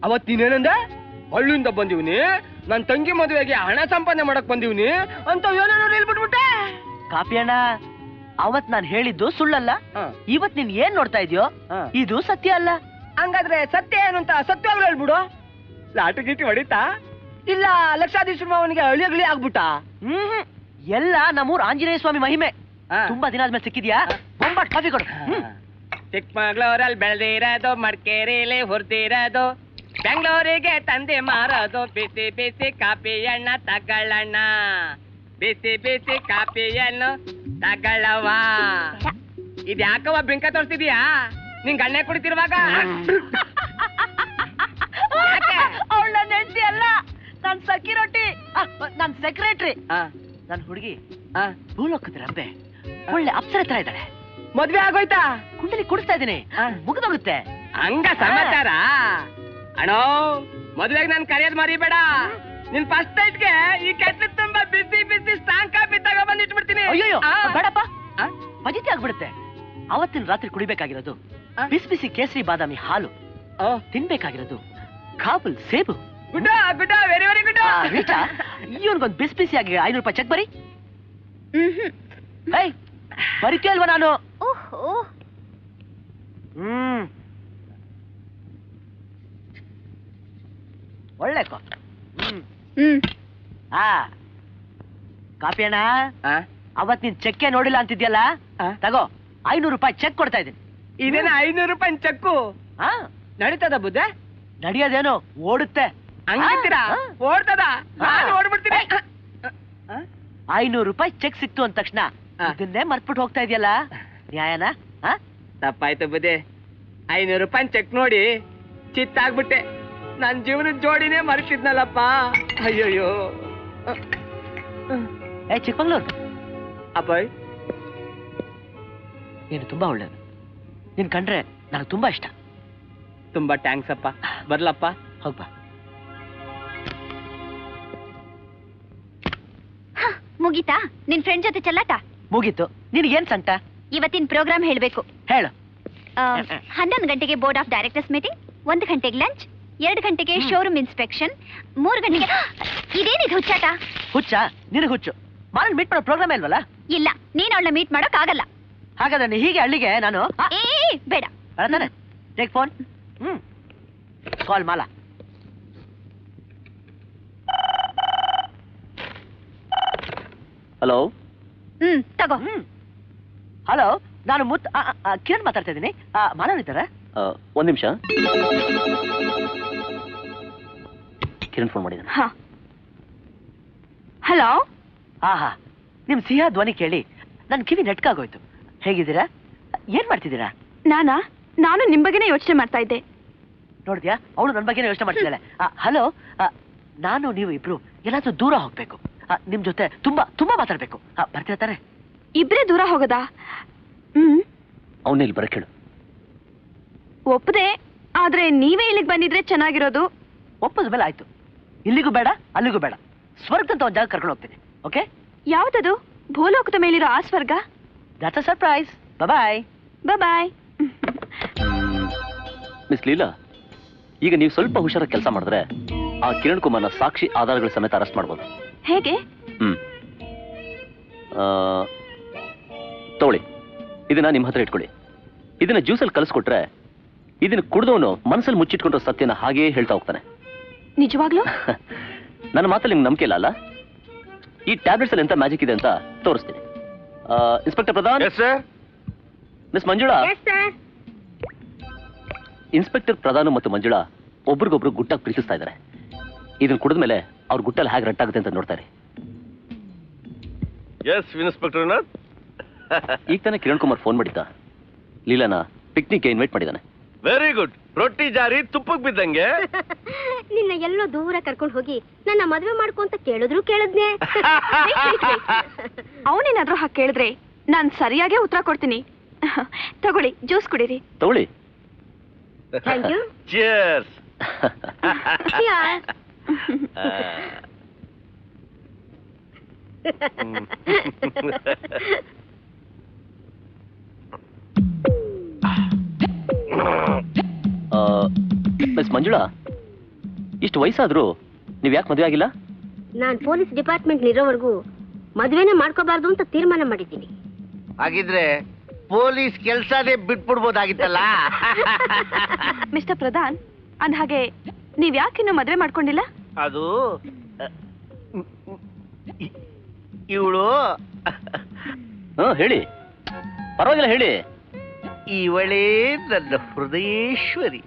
ಅವತ್ ನೀನೇನಂದ? ಹಳ್ಳಿಯಿಂದ ಬಂದಿವ್ನಿ, ನನ್ ತಂಗಿ ಮದುವೆಗೆ ಹಣ ಸಂಪಾದನೆ ಮಾಡಕ್ ಬಂದಿವ್ನಿ ಅಂತ ಏನೇನೋ ಹೇಳ್ಬಿಟ್ಬಿಟ್ಟೆ. ಕಾಪಿ ಅಣ್ಣ, ಅವತ್ ನಾನ್ ಹೇಳಿದ್ದು ಸುಳ್ಳಲ್ಲ. ಇವತ್ ನೀನ್ ಏನ್ ನೋಡ್ತಾ ಇದೆಯೋ ಇದು ಸತ್ಯ ಅಲ್ಲ. ಹಂಗಾದ್ರೆ ಸತ್ಯ ಏನು ಅಂತ ಸತ್ಯವಾಗ್ಲೂ ಹೇಳ್ಬಿಡು. ಲಾಟು ಗೀಟಿ ಹೊಡಿತಾ ಇಲ್ಲ ಲಕ್ಷಾಧೀಶ್ವರ ಅವನಿಗೆ ಅಳಿಯಗಳಿ ಆಗ್ಬಿಟ್ಟ? ಎಲ್ಲ ನಮ್ಮೂರ್ ಆಂಜನೇಯ ಸ್ವಾಮಿ ಮಹಿಮೆ. ತುಂಬಾ ದಿನ ಆದ್ಮೇಲೆ ಸಿಕ್ಕಿದ್ಯಾ? ಬೊಂಬಾಟ್ ಕಾಫಿ ಕೊಡು. ಚಿಕ್ಕಮಗಳೂರಲ್ಲಿ ಬೆಳೆದಿರೋದು, ಮಡಿಕೇರಿಲಿ ಹುರಿದಿರೋದು, ಬೆಂಗಳೂರಿಗೆ ತಂದೆ ಮಾರೋದು. ಬಿಸಿ ಬಿಸಿ ಕಾಫಿ ಎಣ್ಣ ತಗೊಳ್ಳಣ್ಣ, ಬಿಸಿ ಬಿಸಿ ಕಾಫಿ ಎಣ್ಣು ತಗೊಳ್ಳವ. ಇದ್ಯಾಕವ ಬಿಂಕ ತೋರಿಸ್ತಿದ್ಯಾ? ನಿಂಗೆ ಎಣ್ಣೆ ಕುಡಿತಿರುವಾಗ? ಅವಳ ನನ್ನ ಹೆಂಡತಿ ಅಲ್ಲ, ನನ್ ಸಕ್ಕಿ ರೊಟ್ಟಿ, ನನ್ ಸೆಕ್ರೆಟ್ರಿ. ನನ್ ಹುಡುಗಿ ಭೂಲೋಕದ ರಂಬೆ, ಒಳ್ಳೆ ಅಪ್ಸರ ಹತ್ರ ಇದ್ದಾಳೆ. ಮದ್ವೆ ಆಗೋಯ್ತಾ? ಕುಂಡಲಿ ಕುಡಿಸ್ತಾ ಇದೀನಿ, ಮುಗಿದೋಗುತ್ತೆ. ಹಂಗ ಸಮಾಚಾರ ಅಣ್ಣೋ. ಮದ್ವೆಗೆ ನಾನು ಕರೆಯೋದ್ ಮರಿಬೇಡ. ನಿನ್ ಫಸ್ಟ್ ನೈಟ್ಗೆ ಈ ಕೆಟ್ಟ ತುಂಬಾ ಬಿಸಿ ಬಿಸಿ ಸ್ಟ್ರಾಂಗ್ ಕಾಫಿ ತಗೊಬಂದ್ ಇಟ್ಬಿಡ್ತೀನಿ. ಅಯ್ಯೋ ಬೇಡಪ್ಪ, ಫಜಿತಿ ಆಗ್ಬಿಡುತ್ತೆ. ಅವತ್ತಿನ ರಾತ್ರಿ ಕುಡಿಬೇಕಾಗಿರೋದು ಬಿಸಿ ಬಿಸಿ ಕೇಸರಿ ಬಾದಾಮಿ ಹಾಲು, ತಿನ್ಬೇಕಾಗಿರೋದು ಕಾಬುಲ್ ಸೇಬು. Good good, very very good. ಇವನ್ಗೊಂದು ಬಿಸಿ ಬಿಸಿಯಾಗಿ 500 ರೂಪಾಯಿ ಚೆಕ್ ಬರಿ. ಬರಿತೀಯ ಅಲ್ವಾ ನಾನು? ಒಳ್ಳೆ ಕಾಪಿ ಅಣ್ಣ. ಅವತ್ ನೀನ್ ಚೆಕ್ಕೆ ನೋಡಿಲ್ಲ ಅಂತಿದ್ಯಲ್ಲ, ತಗೋ 500 ರೂಪಾಯಿ ಚೆಕ್ ಕೊಡ್ತಾ ಇದ್ದೀನಿ. ಇದೇನ 500 ರೂಪಾಯಿ ಚೆಕ್ಕು? ನಡೀತದ ಬುದ್ಧ? ನಡಿಯೋದೇನು, ಓಡುತ್ತೆ. ಹಂಗಿರ್ತೀರಾ? ಓಡ್ತದ? ನಾನು ಓಡ್ಬಿಡ್ತೀನಿ. 500 ರೂಪಾಯಿ ಚೆಕ್ ಸಿಕ್ತು ಅಂದ ತಕ್ಷಣ ಇದನ್ನೇ ಮರ್ತ್ಬಿಟ್ಟು ಹೋಗ್ತಾ ಇದೆಯಲ್ಲ, ನ್ಯಾಯನ? ತಪ್ಪಾಯ್ತು ಬುದ್ಧಿ. 500 ರೂಪಾಯಿ ಚೆಕ್ ನೋಡಿ ಚಿತ್ತಾಗ್ಬಿಟ್ಟೆ. ನನ್ ಜೀವನದ ಜೋಡಿನೇ ಮರ್ತಿದ್ನಲ್ಲಪ್ಪ. ಅಯ್ಯೋಯ್ಯೋ. ಚಿಕ್ಕಮಂಗ್ಳೂರು ಅಪ್ಪಾಯ್, ನೀನು ತುಂಬಾ ಒಳ್ಳೇದು. ನೀನ್ ಕಂಡ್ರೆ ನನಗೆ ತುಂಬಾ ಇಷ್ಟ. ತುಂಬಾ ಟ್ಯಾಂಕ್ಸ್ ಅಪ್ಪ. ಬರ್ಲಪ್ಪ? ಹೋಗ್ಬಾ. ಮುಗೀತಾ ನಿನ್ ಫ್ರೆಂಡ್ ಜೊತೆ ಚೆಲ್ಲಾಟ? ಮುಗೀತು. ನಿನಗೇನ್ ಸಂಕಟ? ಇವತ್ತಿನ ಪ್ರೋಗ್ರಾಮ್ ಹೇಳ್ಬೇಕು. ಹೇಳು. 11 ಗಂಟೆಗೆ ಬೋರ್ಡ್ ಆಫ್ ಡೈರೆಕ್ಟರ್ಸ್ ಮೀಟಿಂಗ್, 1 ಗಂಟೆಗೆ ಲಂಚ್, 2 ಗಂಟೆಗೆ ಶೋರೂಮ್ ಇನ್ಸ್ಪೆಕ್ಷನ್, 3 ಗಂಟೆಗೆ ಇದೇನಿದು ಹುಚ್ಚಾಟ? ಹುಚ್ಚ? ನಿನಗೆ ಹುಚ್ಚು. ಮಾರನ್ ಮೀಟ್ ಮಾಡೋ ಪ್ರೋಗ್ರಾಮ್ ಇಲ್ವಲ್ಲ? ಇಲ್ಲ, ನೀನ್ ಅವಳನ್ನ ಮೀಟ್ ಮಾಡೋಕ್ ಆಗಲ್ಲ. ಹಾಗಾದ್ರೆ ಹೀಗೆ ಹಳ್ಳಿಗೆ ನಾನು ಬೇಡ. ತಾನೆ ಟೇಕ್ ಫೋನ್. ಕಾಲ್ ಮಾಲಾ. ಹಲೋ. ತಗೋ. ಹಲೋ, ನಾನು ಕಿರಣ್ ಮಾತಾಡ್ತಾ ಇದ್ದೀನಿ. ಮಾನವ್ ಇದ್ದಾರಾ? ಒಂದ್ ನಿಮಿಷ. ಕಿರಣ್ ಫೋನ್ ಮಾಡಿದ್ದಾನೆ. ಹಲೋ. ನಿಮ್ ಸಿಹಾ ಧ್ವನಿ ಕೇಳಿ ನನ್ ಕಿವಿ ನೆಟ್ಕಾಗೋಯ್ತು. ಹೇಗಿದ್ದೀರಾ? ಏನ್ ಮಾಡ್ತಿದ್ದೀರಾ? ನಾನು ನಿಮ್ ಬಗ್ಗೆನೇ ಯೋಚನೆ ಮಾಡ್ತಾ ಇದ್ದೆ. ನೋಡಿದ್ಯಾ, ಅವಳು ನನ್ ಬಗ್ಗೆನೇ ಯೋಚನೆ ಮಾಡ್ತಿದ್ದಾಳೆ. ಹಲೋ, ನಾನು ನೀವು ಇಬ್ರು ಎಲ್ಲಾದ್ರೂ ದೂರ ಹೋಗ್ಬೇಕು. ನಿಮ್ ಜೊತೆ ತುಂಬಾ ತುಂಬಾ ಮಾತಾಡ್ಬೇಕು. ಬರ್ತೀರಾ ತಾನೆ? ಇಬ್ರೇ ದೂರ ಹೋಗೋದಾ? ಅವನ್ನ ಇಲ್ಲಿ ಬರಕ್ ಹೇಳು. ಒಪ್ಪದೆ, ಆದ್ರೆ ನೀವೇ ಇಲ್ಲಿಗೆ ಬಂದಿದ್ರೆ ಚೆನ್ನಾಗಿರೋದು. ಒಪ್ಪದ ಮೇಲೆ ಆಯ್ತು. ಇಲ್ಲಿಗೂ ಬೇಡ ಅಲ್ಲಿಗೂ ಬೇಡ, ಸ್ವರ್ಗದಂತ ಒಂದ್ ಜಾಗ ಕರ್ಕೊಂಡು ಹೋಗ್ತೀನಿ. ಓಕೆ? ಯಾವ್ದದು? ಭೂಲೋಕದ ಮೇಲಿರೋ ಆ ಸ್ವರ್ಗ? That's a surprise. Bye bye. Miss Leela, ಈಗ ನೀವು ಸ್ವಲ್ಪ ಹುಷಾರಾಗಿ ಕೆಲಸ ಮಾಡಿದ್ರೆ ಆ ಕಿರಣ್ ಕುಮಾರ್ನ ಸಾಕ್ಷಿ ಆಧಾರಗಳ ಸಮೇತ ಅರೆಸ್ಟ್ ಮಾಡ್ಬೋದು. ಹೇಗೆ? ತಗೊಳ್ಳಿ, ಇದನ್ನ ನಿಮ್ಮ ಹತ್ರ ಇಟ್ಕೊಳ್ಳಿ. ಇದನ್ನ ಜ್ಯೂಸಲ್ಲಿ ಕಲಿಸ್ಕೊಟ್ರೆ ಇದನ್ನ ಕುಡ್ದವನು ಮನಸ್ಸಲ್ಲಿ ಮುಚ್ಚಿಟ್ಕೊಂಡ್ರೆ ಸತ್ಯನ ಹಾಗೇ ಹೇಳ್ತಾ ಹೋಗ್ತಾನೆ. ನಿಜವಾಗ್ಲೂ? ನನ್ನ ಮಾತಲ್ಲಿ ನಿಮ್ಗೆ ನಂಬಿಕೆ ಇಲ್ಲ ಅಲ್ಲ? ಈ ಟ್ಯಾಬ್ಲೆಟ್ಸ್ ಅಲ್ಲಿ ಎಂತ ಮ್ಯಾಜಿಕ್ ಇದೆ ಅಂತ ತೋರಿಸ್ತೀನಿ. Inspector Pradhan. Miss Manjula. Inspector Pradhan ಮತ್ತು ಮಂಜುಳಾ ಒಬ್ರಿಗೊಬ್ರು ಗುಟ್ಟಾಗಿ ಪ್ರೀತಿಸ್ತಾ ಇದ್ದಾರೆ. ಇದನ್ನ ಕುಡಿದ ಮೇಲೆ ಅವ್ರ ಗುಟ್ಟಲ್ಲಿ ಹೇಗೆ ರಟ್ಟಾಗುತ್ತೆ ಅಂತ ನೋಡ್ತಾರೆ. ಇನ್ಸ್ಪೆಕ್ಟರ್ ಈಗ ತಾನೇ ಕಿರಣ್ ಕುಮಾರ್ ಫೋನ್ ಮಾಡಿದ್ದ. ಲೀಲಾನ ಪಿಕ್ನಿಕ್ಗೆ ಇನ್ವೈಟ್ ಮಾಡಿದ್ದಾನೆ. Very good. ರೊಟ್ಟಿ ಜಾರಿ ತುಪ್ಪಕ್ಕೆ ಬಿದ್ದಂಗೆ. ನಿನ್ನ ಎಲ್ಲೋ ದೂರ ಕರ್ಕೊಂಡು ಹೋಗಿ ನನ್ನ ಮದುವೆ ಮಾಡ್ಕೊಂತ ಕೇಳಿದ್ರು ಕೇಳದ್ನೆ. ಅವನೇನಾದ್ರೂ ಹಾಗೆ ಕೇಳಿದ್ರೆ ನಾನ್ ಸರಿಯಾಗೇ ಉತ್ತರ ಕೊಡ್ತೀನಿ. ತಗೊಳ್ಳಿ, ಜ್ಯೂಸ್ ಕುಡೀರಿ. ತಗೊಳ್ಳಿ. Thank you. Cheers. Miss Manjula, ಇಷ್ಟು ವಯಸ್ಸಾದ್ರೂ ನೀವ್ ಯಾಕೆ ಮದುವೆ ಆಗಿಲ್ಲ? ನಾನ್ ಪೊಲೀಸ್ ಡಿಪಾರ್ಟ್ಮೆಂಟ್ ಇರೋವರೆಗೂ ಮದ್ವೆನೇ ಮಾಡ್ಕೋಬಾರ್ದು ಅಂತ ತೀರ್ಮಾನ ಮಾಡಿದ್ದೀನಿ. ಹಾಗಿದ್ರೆ ಪೊಲೀಸ್ ಕೆಲ್ಸನೇ ಬಿಟ್ಬಿಡ್ಬೋದಾಗಿತ್ತಲ್ಲ. ಮಿಸ್ಟರ್ ಪ್ರಧಾನ್, ಅಂದ ಹಾಗೆ ನೀವ್ ಯಾಕಿನ್ನು ಮದ್ವೆ ಮಾಡ್ಕೊಂಡಿಲ್ಲ? ಅದು ಇವಳು ಹೇಳಿ, ಪರವಾಗಿಲ್ಲ ಹೇಳಿ. ಇವಳೇ ನನ್ನ ಹೃದಯೇಶ್ವರಿ.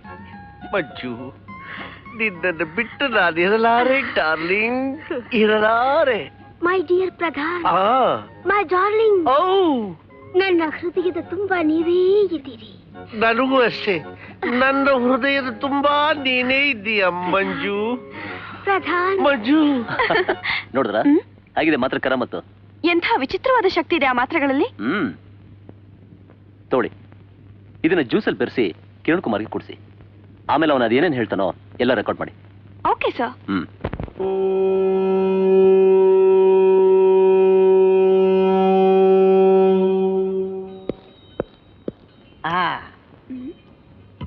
ಮಂಜು, ನಿನ್ನನ್ನು ಬಿಟ್ಟು ನಾನು ಇರಲಾರೆ ಡಾರ್ಲಿಂಗ್, ಇರಲಾರೆ. My dear Pradhan, my darling, ನನ್ನ ಹೃದಯದ ತುಂಬಾ ನೀವೇ ಇದ್ದೀರಿ. ನನಗೂ ಅಷ್ಟೇ, ನನ್ನ ಹೃದಯದ ತುಂಬಾ ನೀನೇ ಇದ್ದೀಯ ಮಂಜು. ಪ್ರಧಾನ್. ಮಂಜು ನೋಡಿದ್ರ ಹಾಗಿದೆ ಮಾತ್ರ ಕರಾಮತ್ತು. ಎಂಥ ವಿಚಿತ್ರವಾದ ಶಕ್ತಿ ಇದೆ ಆ ಮಾತ್ರೆಗಳಲ್ಲಿ. ತೋಳಿ, ಇದನ್ನ ಜ್ಯೂಸಲ್ಲಿ ಬೆರೆಸಿ ಕಿರಣ್ ಕುಮಾರ್ಗೆ ಕುಡಿಸಿ. ಆಮೇಲೆ ಅವನ ಅದೇನೇನು ಹೇಳ್ತಾನೋ ಎಲ್ಲ ರೆಕಾರ್ಡ್ ಮಾಡಿ. Okay sir.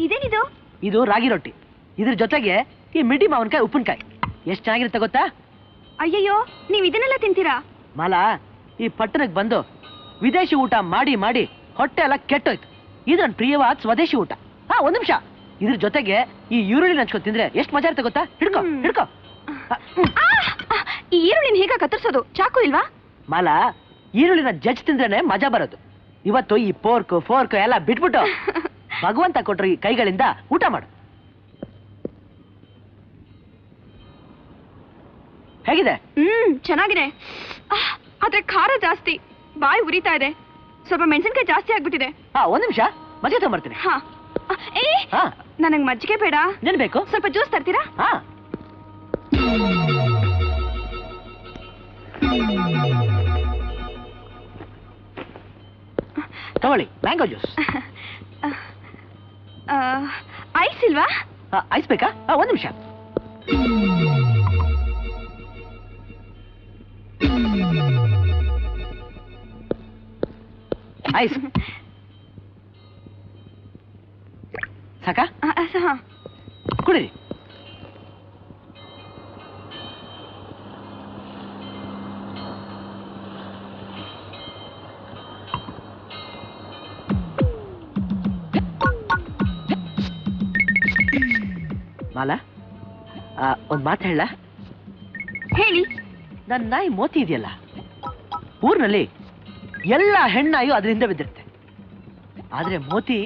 ಇದೇನಿದು? ಇದು ರಾಗಿ ರೊಟ್ಟಿ. ಇದ್ರ ಜೊತೆಗೆ ಈ ಮಿಡಿ ಮಾವಿನಕಾಯಿ ಉಪ್ಪಿನಕಾಯಿ. ಎಷ್ಟು ಚೆನ್ನಾಗಿರುತ್ತೆ ಗೊತ್ತಾ? ಅಯ್ಯಯ್ಯೋ, ನೀವ್ ಇದನ್ನೆಲ್ಲ ತಿಂತೀರಾ? ಮಾಲಾ, ಈ ಪಟ್ಟಣಕ್ಕೆ ಬಂದು ವಿದೇಶಿ ಊಟ ಮಾಡಿ ಮಾಡಿ ಹೊಟ್ಟೆ ಎಲ್ಲ ಕೆಟ್ಟೋಯ್ತು. ಇದು ನನ್ನ ಪ್ರಿಯವಾದ ಸ್ವದೇಶಿ ಊಟ. ಒಂದ್ ನಿಮಿಷ, ಇದ್ರ ಜೊತೆಗೆ ಈ ಈರುಳ್ಳಿ ಹಂಚ್ಕೊ ತಿಂದ್ರೆ ಎಷ್ಟು ಮಜಾ ಇರುತ್ತೆ ಗೊತ್ತಾ? ಹಿಡ್ಕೊ ಹಿಡ್ಕೊ. ಈ ಈರುಳ್ಳಿನ ಹೇಗ ಕತ್ತರಿಸೋದು? ಚಾಕು ಇಲ್ವಾ? ಮಾಲಾ, ಈರುಳ್ಳಿನ ಜಜ್ಜ್ ತಿಂದ್ರೇನೆ ಮಜಾ ಬರೋದು. ಇವತ್ತು ಈ ಫೋರ್ಕ್ ಎಲ್ಲ ಬಿಟ್ಬಿಟ್ಟು ಭಗವಂತ ಕೊಟ್ರು ಈ ಕೈಗಳಿಂದ ಊಟ ಮಾಡು. ಹೇಗಿದೆ? ಚೆನ್ನಾಗಿದೆ. ಆದ್ರೆ ಖಾರ ಜಾಸ್ತಿ, ಬಾಯಿ ಉರಿತಾ ಇದೆ. ಸ್ವಲ್ಪ ಮೆಣಸಿನಕಾಯಿ ಜಾಸ್ತಿ ಆಗ್ಬಿಟ್ಟಿದೆ. ಒಂದ್ ನಿಮಿಷ, ಮಜ್ಜಿಗೆ ತಗೊಂಡ್ಬರ್ತೀನಿ. ನನಗ್ ಮಜ್ಜಿಗೆ ಬೇಡ. ಏನ್ ಬೇಕು? ಸ್ವಲ್ಪ ಜ್ಯೂಸ್ ತರ್ತೀರಾ? ತಗೊಳ್ಳಿ, ಮ್ಯಾಂಗೋ ಜ್ಯೂಸ್. ಐಸ್ ಇಲ್ವಾ? ಐಸ್ ಬೇಕಾ? ಒಂದ್ ನಿಮಿಷ. ಐಸ್ ಸಾಕಾ? ಕುಡೀರಿ. ಮಾಲಾ, ಒಂದ್ ಮಾತು ಹೇಳ? ಹೇಳಿ. ನನ್ನ ನಾಯಿ ಮೋತಿ ಇದೆಯಲ್ಲ, ಊರಿನಲ್ಲಿ ಎಲ್ಲ ಹೆಣ್ಣಾಯು ಅದರಿಂದ ಬಿದ್ದಿರುತ್ತೆ. ಆದ್ರೆ ಮೋತಿ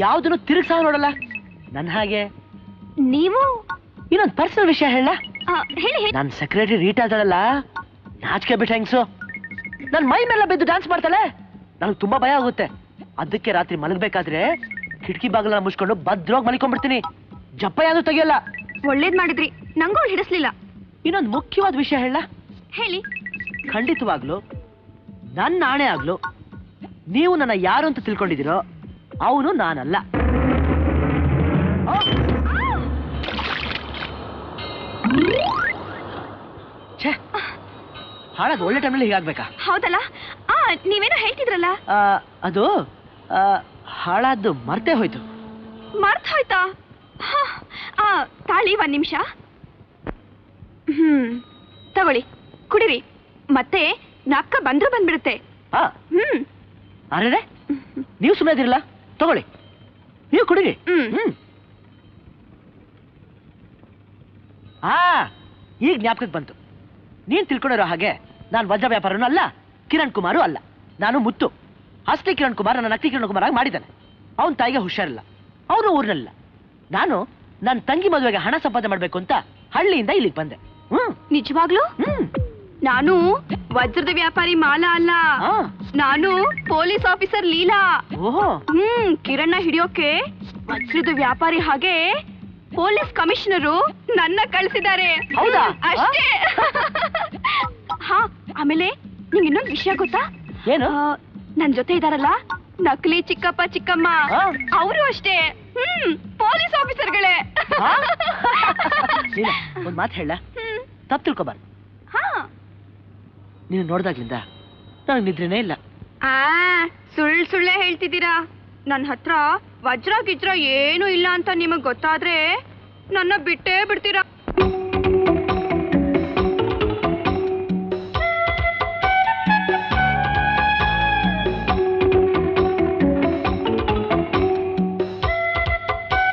ಯಾವ್ದನ್ನು ತಿರುಗ್ಸಾ ನೋಡಲ್ಲ. ನನ್ನ ಹಾಗೆ ನೀವು ಇನ್ನೊಂದು ಪರ್ಸನಲ್ ವಿಷಯ ಹೇಳ? ಹೇಳಿ. ನನ್ನ ಸೆಕ್ರೆಟರಿ ರೀಟಾ ಅದಳಲ್ಲ, ನಾಚಿಕೆ ಬಿಟ್ಟ ಹೆಂಗ್ಸು, ನನ್ ಮೈ ಮೇಲೆ ಬಿದ್ದು ಡ್ಯಾನ್ಸ್ ಮಾಡ್ತಾಳೆ. ನನಗೆ ತುಂಬಾ ಭಯ ಆಗುತ್ತೆ. ಅದಕ್ಕೆ ರಾತ್ರಿ ಮಲಗಬೇಕಾದ್ರೆ ಕಿಟಕಿ ಬಾಗಿಲ ಮುಚ್ಕೊಂಡು ಭದ್ರವಾಗಿ ಮಲಿಕೊಂಡ್ಬಿಡ್ತೀನಿ. ಜಪ್ಪ ಯಾವ್ದು ತೆಗಿಯಲ್ಲ. ಒಳ್ಳೇದ್ ಮಾಡಿದ್ರಿ, ನಂಗೂ ಹಿಡಿಸ್ಲಿಲ್ಲ. ಇನ್ನೊಂದು ಮುಖ್ಯವಾದ ವಿಷಯ ಹೇಳ? ಹೇಳಿ. ಖಂಡಿತವಾಗ್ಲು ನನ್ನ ಆಣೆ ಆಗ್ಲು ನೀವು ನನ್ನ ಯಾರು ಅಂತ ತಿಳ್ಕೊಂಡಿದ್ದೀರೋ ಅವನು ನಾನಲ್ಲ. ಛೇ, ಹಾಳಾದ ಒಳ್ಳೆ ಟೈಮಲ್ಲಿ ಹೀಗಾಗ್ಬೇಕಾ? ಹೌದಲ್ಲ? ನೀವೇನೋ ಹೇಳ್ತಿದ್ರಲ್ಲ? ಅದು ಹಾಳಾದ್ದು ಮರ್ತೇ ಹೋಯ್ತು. ಮರ್ತ್ ಹೋಯ್ತಾ? ತಾಳಿ 1 ನಿಮಿಷ. ತಗೊಳ್ಳಿ, ಕುಡಿರಿ. ಮತ್ತೆ ನಕ್ಕ ಬಂದ್ರೂ ಬಂದ್ಬಿಡುತ್ತೆ. ಅರೆ, ನೀವು ಸುಮ್ಮನೆ ಇದಿರಲ್ಲ, ತಗೊಳ್ಳಿ, ನೀವು ಕುಡಿರಿ. ಈಗ ಜ್ಞಾಪಕಕ್ಕೆ ಬಂತು. ನೀನ್ ತಿಳ್ಕೊಂಡಿರೋ ಹಾಗೆ ನಾನು ವಜ್ರ ವ್ಯಾಪಾರನೂ ಅಲ್ಲ, ಕಿರಣ್ ಕುಮಾರು ಅಲ್ಲ. ನಾನು ಮುತ್ತು. ಅಷ್ಟೇ ಕಿರಣ್ ಕುಮಾರ್ ನನ್ನ ನಕಲಿ ಕಿರಣ್ ಕುಮಾರ್ ಆಗಿ ಮಾಡಿದ್ದಾನೆ. ಅವನ ತಾಯಿಗೆ ಹುಷಾರಿಲ್ಲ, ಅವನು ಊರಿನಲ್ಲ. ನಾನು ನನ್ನ ತಂಗಿ ಮದುವೆಗೆ ಹಣ ಸಂಪಾದನೆ ಮಾಡ್ಬೇಕು ಅಂತ ಹಳ್ಳಿಯಿಂದ ಇಲ್ಲಿಗೆ ಬಂದೆ. ನಿಜವಾಗ್ಲೂ? ನಾನು ವಜ್ರದ ವ್ಯಾಪಾರಿ ಮಾಲಾ ಅಲ್ಲ, ನಾನು ಪೊಲೀಸ್ ಆಫೀಸರ್ ಲೀಲಾ. ಕಿರಣ್ಣ ಹಿಡಿಯೋಕೆ ವಜ್ರದ ವ್ಯಾಪಾರಿ ಹಾಗೆ ಪೊಲೀಸ್ ಕಮಿಷನರು ನನ್ನ ಕಳಿಸಿದ್ದಾರೆ. ಹೌದಾ? ಅಷ್ಟೇ. ಆಮೇಲೆ ನಿಂಗೆ ಇನ್ನೊಂದು ವಿಷಯ ಗೊತ್ತಾ? ಏನು? ನನ್ ಜೊತೆ ಇದಾರಲ್ಲ ನಕಲಿ ಚಿಕ್ಕಪ್ಪ ಚಿಕ್ಕಮ್ಮ, ಅವರು ಅಷ್ಟೇ ಪೊಲೀಸ್ ಆಫೀಸರ್ಗಳೇ. ಒಂದ್ ಮಾತು ಹೇಳ, ತಪ್ಪು ತಿಳ್ಕೊಬಾರ್ದು. ನೀನು ನೋಡ್ದಾಗ್ಲಿಂದ ನನಗೆ ನಿದ್ರೆನೇ ಇಲ್ಲ. ಸುಳ್ಳೆ ಹೇಳ್ತಿದ್ದೀರಾ. ನನ್ನ ಹತ್ರ ವಜ್ರ ಗಿಜ್ರ ಏನು ಇಲ್ಲ ಅಂತ ನಿಮಗ್ ಗೊತ್ತಾದ್ರೆ ನನ್ನ ಬಿಟ್ಟೇ ಬಿಡ್ತೀರಾ.